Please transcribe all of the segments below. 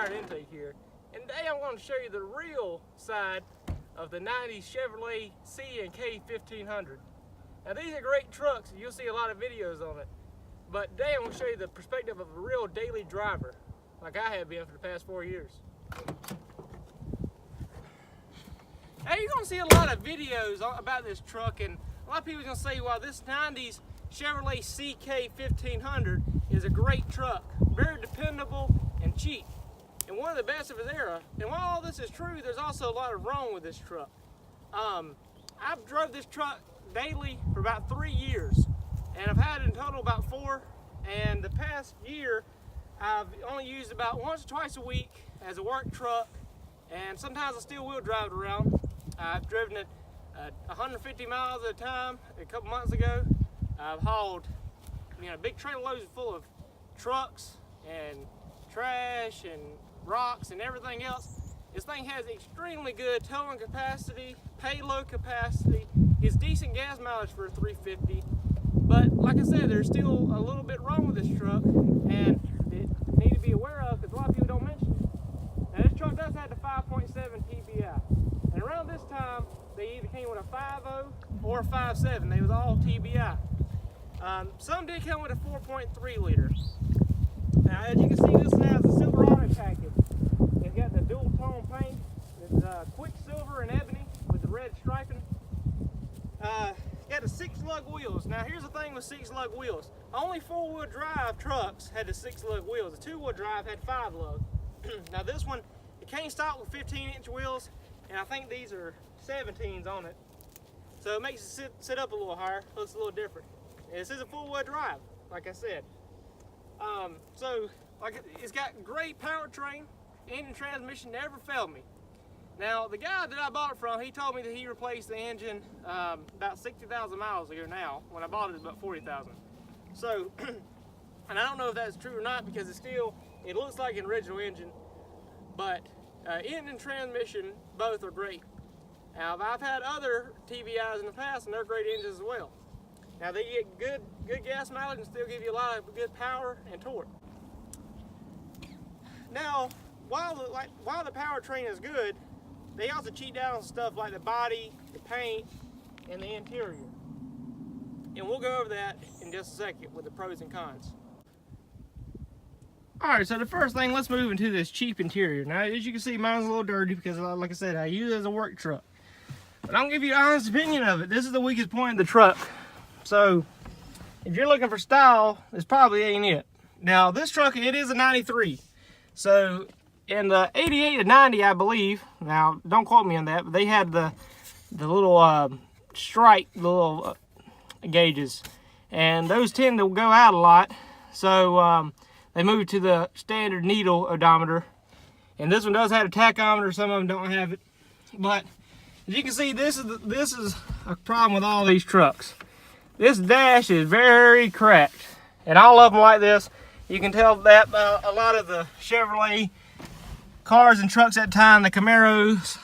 fire and intake here. And today I'm going to show you the real side of the 90s Chevrolet C and K1500. Now these are great trucks and you'll see a lot of videos on it. But today I'm going to show you the perspective of a real daily driver, like I have been for the past 4 years. Now you're going to see a lot of videos about this truck, and a lot of people are going to say, well, this 90s Chevrolet CK1500 is a great truck, very dependable and cheap, and one of the best of its era. And while all this is true, there's also a lot of wrong with this truck. I've drove this truck daily for about 3 years, and I've had in total about 4, and the past year I've only used about once or twice a week as a work truck, and sometimes I still will drive it around. I've driven it 150 miles at a time. A couple months ago, I've hauled big trailer loads full of trucks and trash and rocks and everything else. This thing has extremely good towing capacity, payload capacity. It's decent gas mileage for a 350. But like I said, there's still a little bit wrong with this truck, and it need to be aware of because a lot of people don't mention it. Now this truck does have the 5.7 TBI. And around this time, they either came with a 5.0 or a 5.7. They was all TBI. Some did come with a 4.3 liter. Now, as you can see, this has a Silverado package. It's got the dual tone paint. It's quicksilver and ebony with the red striping. It's got the 6-lug wheels. Now, here's the thing with 6-lug wheels. Only 4-wheel drive trucks had the 6-lug wheels. The 2-wheel drive had 5-lug. Now, this one, it came stock with 15-inch wheels. And I think these are 17s on it. So it makes it sit up a little higher, looks a little different. And this is a 4-wheel drive, like I said. It's got great powertrain, engine transmission never failed me. Now the guy that I bought it from, he told me that he replaced the engine about 60,000 miles ago now. When I bought it, about 40,000. So, and I don't know if that's true or not because it looks like an original engine, but engine and transmission, both are great. Now, I've had other TBIs in the past, and they're great engines as well. Now, they get good gas mileage and still give you a lot of good power and torque. Now, while the powertrain is good, they also cheat down on stuff like the body, the paint, and the interior. And we'll go over that in just a second with the pros and cons. Alright, so the first thing, let's move into this cheap interior. Now, as you can see, mine's a little dirty because, like I said, I use it as a work truck. But I'm going to give you an honest opinion of it. This is the weakest point of the truck. So, if you're looking for style, this probably ain't it. Now, this truck, it is a 93. So, in the 88 to 90, I believe, now, don't quote me on that, but they had the little strike, little gauges. And those tend to go out a lot. So, they moved to the standard needle odometer, and this one does have a tachometer. Some of them don't have it, but as you can see, this is a problem with all these trucks. This dash is very cracked, and all of them like this. You can tell that by a lot of the Chevrolet cars and trucks at the time, the Camaros,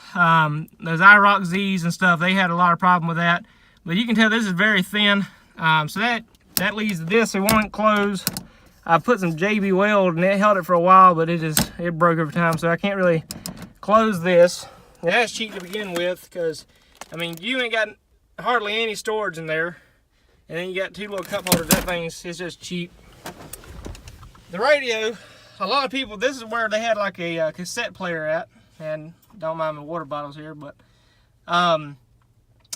those IROC Zs and stuff. They had a lot of problem with that, but you can tell this is very thin. So that leads to this. It won't close. I put some JB weld and it held it for a while, but it broke over time, so I can't really close this. And that's cheap to begin with because, I mean, you ain't got hardly any storage in there. And then you got 2 little cup holders. That thing's just cheap. The radio, a lot of people, this is where they had like a cassette player at. And don't mind my water bottles here, but a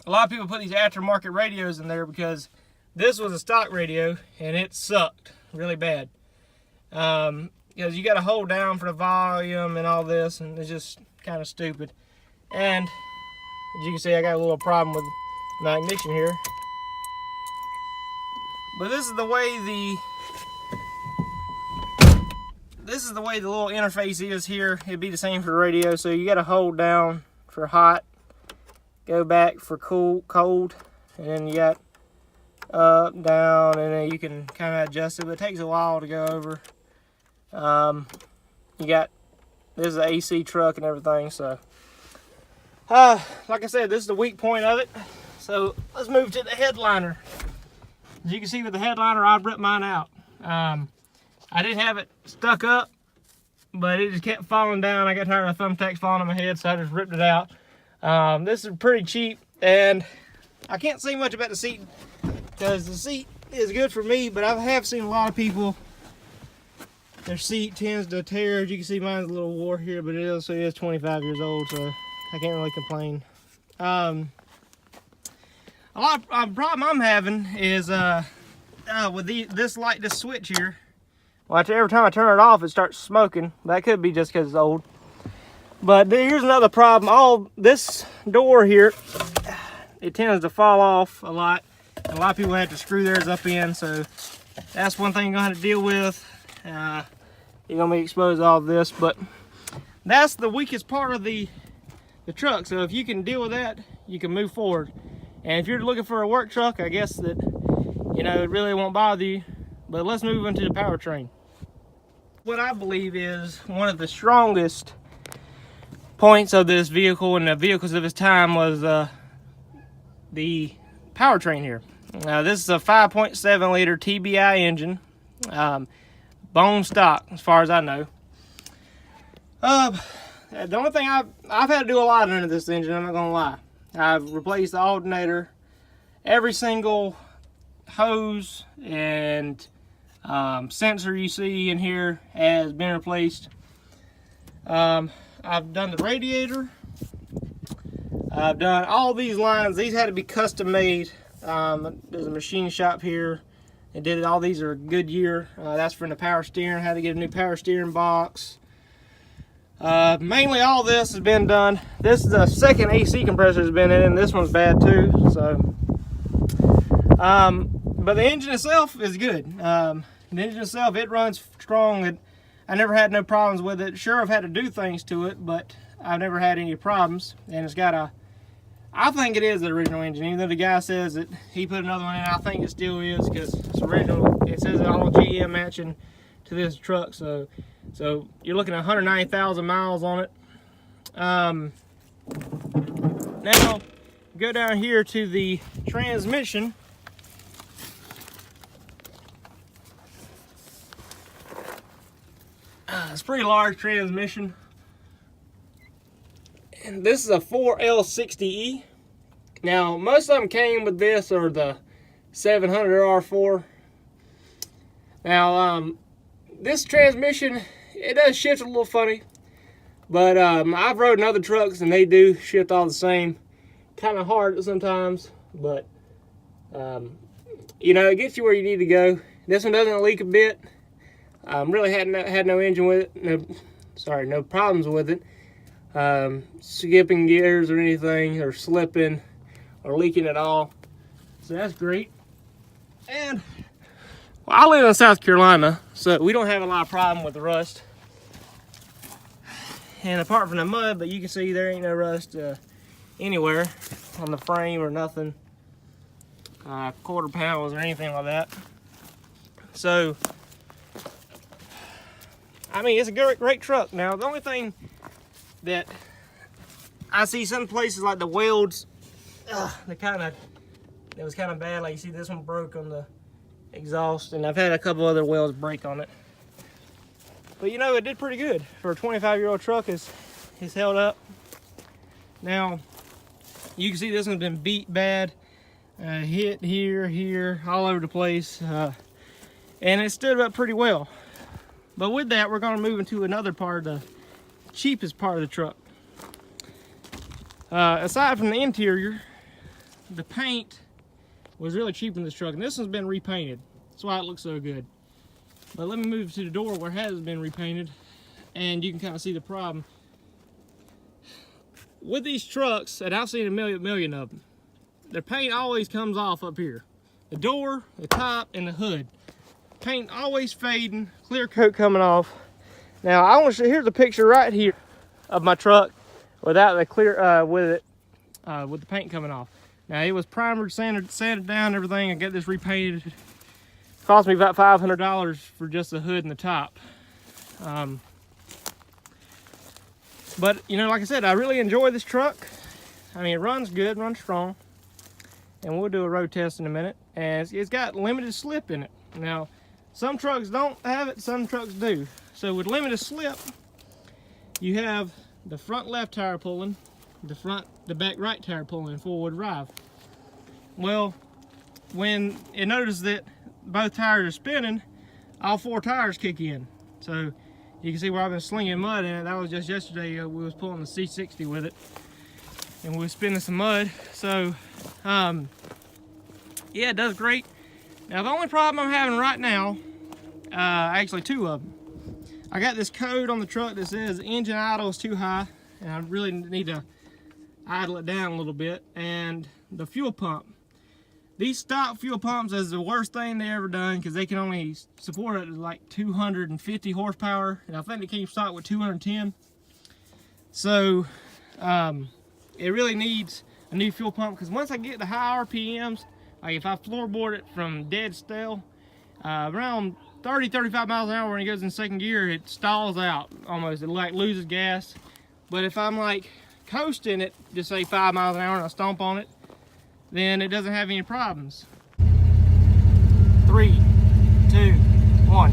lot of people put these aftermarket radios in there because this was a stock radio and it sucked really bad. Because you got to hold down for the volume and all this, and it's just kind of stupid. And as you can see, I got a little problem with my ignition here. But this is the way the little interface is here. It'd be the same for the radio. So you got to hold down for hot, go back for cold, and then you got up, down, and then you can kind of adjust it, but it takes a while to go over. This is an AC truck and everything, so like I said, this is the weak point of it. So let's move to the headliner. As you can see with the headliner, I've ripped mine out. I didn't have it stuck up but it just kept falling down. I got tired of thumbtacks falling on my head, so I just ripped it out. This is pretty cheap, and I can't say much about the seat because the seat is good for me, but I have seen a lot of people, their seat tends to tear. As you can see, mine's a little wore here, but it also is 25 years old, so I can't really complain. A problem I'm having is with this light, this switch here. Watch, every time I turn it off, it starts smoking. That could be just because it's old. But here's another problem. This door here, it tends to fall off a lot. And a lot of people have to screw theirs up in, so that's one thing you're gonna have to deal with. You're gonna be exposed to all of this, but that's the weakest part of the truck. So if you can deal with that, you can move forward. And if you're looking for a work truck, I guess that, you know, it really won't bother you. But let's move into the powertrain. What I believe is one of the strongest points of this vehicle and the vehicles of its time was the powertrain here. This is a 5.7 liter TBI engine, bone stock as far as I know. The only thing I've had to do a lot under this engine, I'm not gonna lie. I've replaced the alternator, every single hose and sensor you see in here has been replaced. I've done the radiator. I've done all these lines. These had to be custom made. There's a machine shop here. They did it. All these are Goodyear. That's for the power steering. Had to get a new power steering box. Mainly all this has been done. This is the second AC compressor has been in, and this one's bad too. So, but the engine itself is good. The engine itself, it runs strong. I never had no problems with it. Sure, I've had to do things to it, but I've never had any problems. And it's got I think it is the original engine, even though the guy says that he put another one in. I think it still is because it's original. It says it all GM matching to this truck. So you're looking at 190,000 miles on it. Now go down here to the transmission. It's a pretty large transmission. And this is a 4L60E. Now, most of them came with this or the 700R4. Now, this transmission, it does shift a little funny. But I've rode in other trucks and they do shift all the same. Kind of hard sometimes, but you know, it gets you where you need to go. This one doesn't leak a bit. Really had no engine with it. No problems with it. Skipping gears or anything, or slipping, or leaking at all. So that's great. And well, I live in South Carolina, so we don't have a lot of problem with the rust. And apart from the mud, but you can see there ain't no rust anywhere on the frame or nothing, quarter panels or anything like that. So, I mean, it's a great truck. Now, the only thing that I see some places like the welds, it was kind of bad. Like you see, this one broke on the exhaust, and I've had a couple other welds break on it. But you know, it did pretty good for a 25-year-old truck. It's held up. Now, you can see this one's been beat bad, hit here, all over the place, and it stood up pretty well. But with that, we're going to move into another part of the cheapest part of the truck. Aside from the interior, the paint was really cheap in this truck, and this one's been repainted. That's why it looks so good. But let me move to the door where it has been repainted, and you can kind of see the problem. With these trucks, and I've seen a million of them, their paint always comes off up here. The door, the top, and the hood. Paint always fading, clear coat coming off. Now I want to show, here's a picture right here of my truck without the clear, with the paint coming off. Now it was primered, sanded down, everything. I got this repainted. It cost me about $500 for just the hood and the top. But you know, like I said, I really enjoy this truck. I mean, it runs good, runs strong. And we'll do a road test in a minute. And it's got limited slip in it. Now, some trucks don't have it, some trucks do. So with limited slip, you have the front left tire pulling, the back right tire pulling, forward drive. Well, when it notices that both tires are spinning, all 4 tires kick in. So you can see where I've been slinging mud in it. That was just yesterday. We was pulling the C60 with it, and we was spinning some mud. So yeah, it does great. Now the only problem I'm having right now, actually 2 of them. I got this code on the truck that says engine idle is too high, and I really need to idle it down a little bit. And the fuel pump. These stock fuel pumps is the worst thing they ever done, because they can only support it at like 250 horsepower, and I think they keep stock with 210. So it really needs a new fuel pump, because once I get the high RPMs, like if I floorboard it from dead still, around 30-35 miles an hour when it goes in second gear, it stalls out almost. It like loses gas. But if I'm like coasting it, just say 5 miles an hour, and I stomp on it, then it doesn't have any problems. 3, 2, 1.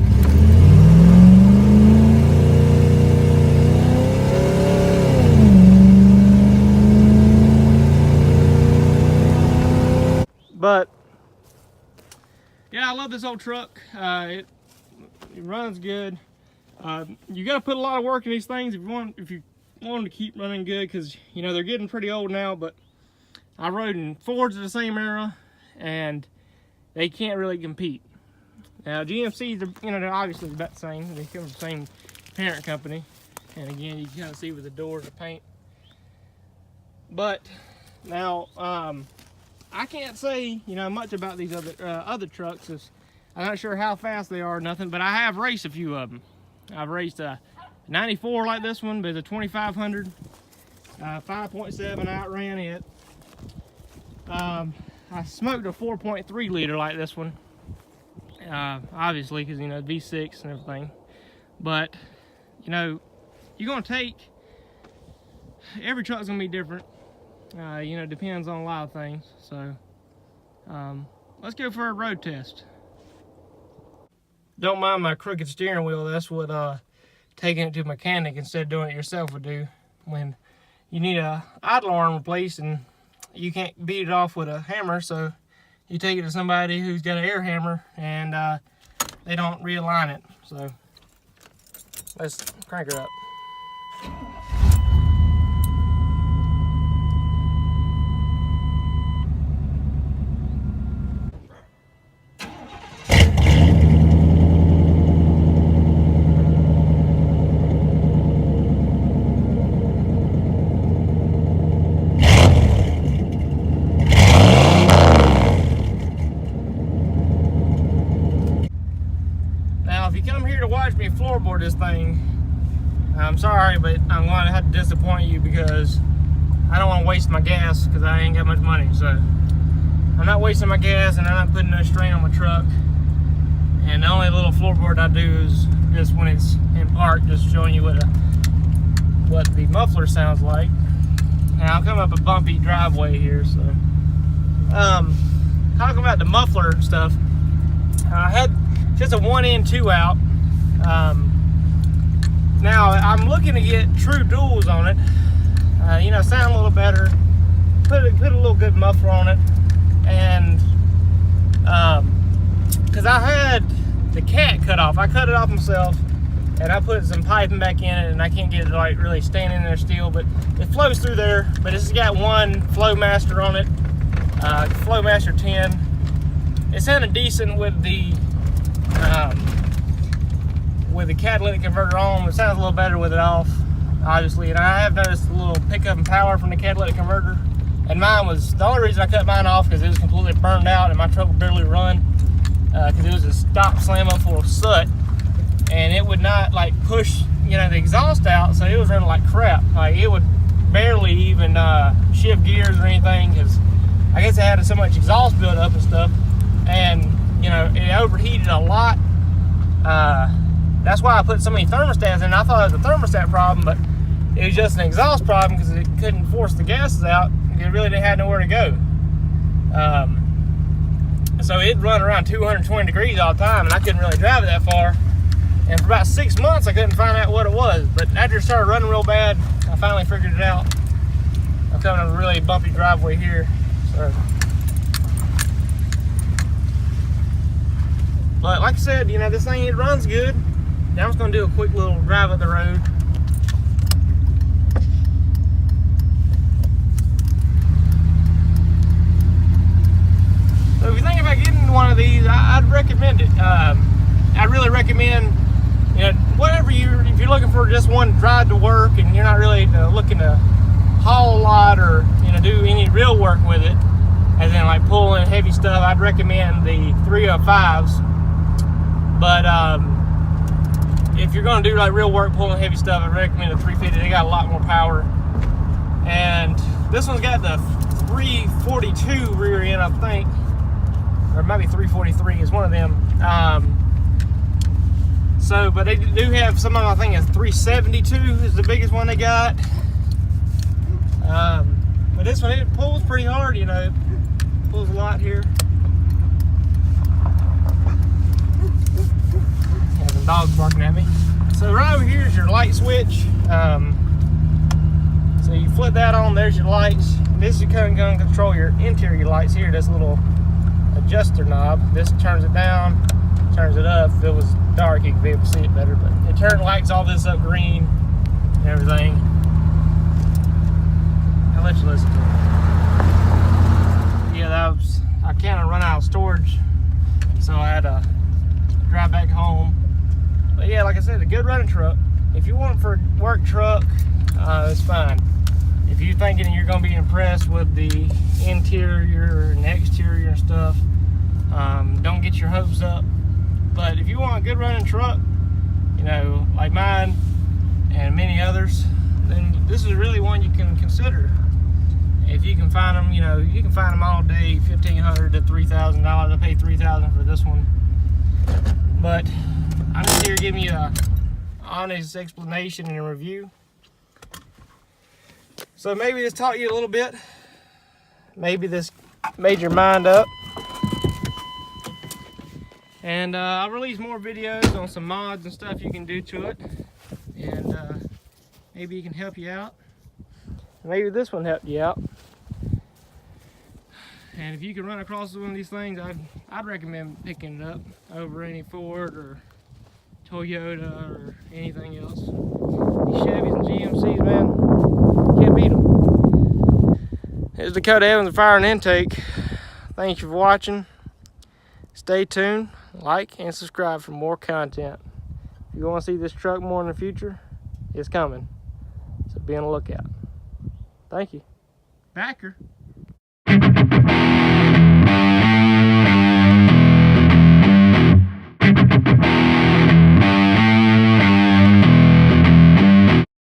But yeah, I love this old truck. It runs good. You got to put a lot of work in these things if you want them to keep running good, because you know they're getting pretty old now. But I rode in Fords of the same era, and they can't really compete. Now GMCs are, you know, they're obviously about the same. They come from the same parent company, and again, you can kind of see with the doors, the paint. But now, I can't say, you know, much about these other trucks. I'm not sure how fast they are or nothing, but I have raced a few of them. I've raced a 94 like this one, but it's a 2500, 5.7. I outran it. I smoked a 4.3 liter like this one, obviously, because you know V6 and everything. But you know, you're gonna take, every truck's gonna be different. You know, depends on a lot of things. So let's go for a road test. Don't mind my crooked steering wheel. That's what taking it to a mechanic instead of doing it yourself would do. When you need a idler arm replaced and you can't beat it off with a hammer, so you take it to somebody who's got an air hammer, and they don't realign it. So let's crank her up. Watch me floorboard this thing. I'm sorry, but I'm going to have to disappoint you, because I don't want to waste my gas, because I ain't got much money. So I'm not wasting my gas, and I'm not putting no strain on my truck. And the only little floorboard I do is just when it's in park, just showing you what the muffler sounds like. Now I'll come up a bumpy driveway here, so talking about the muffler stuff, I had just a 1-in 2-out. Now I'm looking to get true duals on it, you know, sound a little better, put a little good muffler on it, and because I had the cat cut off. I cut it off myself, and I put some piping back in it, and I can't get it like really staying in there still, but it flows through there. But it's got one Flowmaster on it, Flowmaster 10. It sounded decent with the catalytic converter on. It sounds a little better with it off, obviously. And I have noticed a little pickup in power from the catalytic converter. And mine was, the only reason I cut mine off because it was completely burned out and my truck would barely run, because it was a stop slam up full of soot, and it would not like push, you know, the exhaust out, so it was running like crap. Like it would barely even shift gears or anything, because I guess it had so much exhaust built up and stuff, and you know, it overheated a lot. That's why I put so many thermostats in. I thought it was a thermostat problem, but it was just an exhaust problem because it couldn't force the gases out. It really didn't have nowhere to go. So it run around 220 degrees all the time, and I couldn't really drive it that far. And for about 6 months, I couldn't find out what it was. But after it started running real bad, I finally figured it out. I'm coming on a really bumpy driveway here. So. But like I said, you know, this thing, it runs good. Now I'm just gonna do a quick little drive up the road. So if you think about getting one of these, I'd recommend it. I'd really recommend, you know, whatever if you're looking for just one drive to work and you're not really looking to haul a lot or, you know, do any real work with it, as in like pulling heavy stuff, I'd recommend the 305s. But if you're gonna do like real work pulling heavy stuff, I recommend the 350. They got a lot more power. And this one's got the 342 rear end, I think. Or maybe 343 is one of them. But they do have some of them, I think it's 372 is the biggest one they got. But this one, it pulls pretty hard, you know, it pulls a lot here. Have some dogs barking at me. So right over here is your light switch. So you flip that on, there's your lights. This is going to control your interior lights here, this little adjuster knob. This turns it down, turns it up. If it was dark, you could be able to see it better, but it turns lights all this up green and everything. I'll let you listen to it. Yeah, I kind of run out of storage, so I had to drive back home. But yeah, like I said, a good running truck. If you want it for a work truck, it's fine. If you're thinking you're going to be impressed with the interior and exterior and stuff, don't get your hopes up. But if you want a good running truck, you know, like mine and many others, then this is really one you can consider. If you can find them, you know, you can find them all day, $1,500 to $3,000. I paid $3,000 for this one. But I'm just here giving you a honest explanation and a review. So maybe this taught you a little bit. Maybe this made your mind up. And I'll release more videos on some mods and stuff you can do to it. And maybe it can help you out. Maybe this one helped you out. And if you can run across one of these things, I'd recommend picking it up over any Ford or Toyota or anything else. These Chevys and GMCs, man, can't beat them. Here's Dakota Evans Fire and Intake. Thank you for watching. Stay tuned, like, and subscribe for more content. If you want to see this truck more in the future, it's coming. So be on the lookout. Thank you. Backer.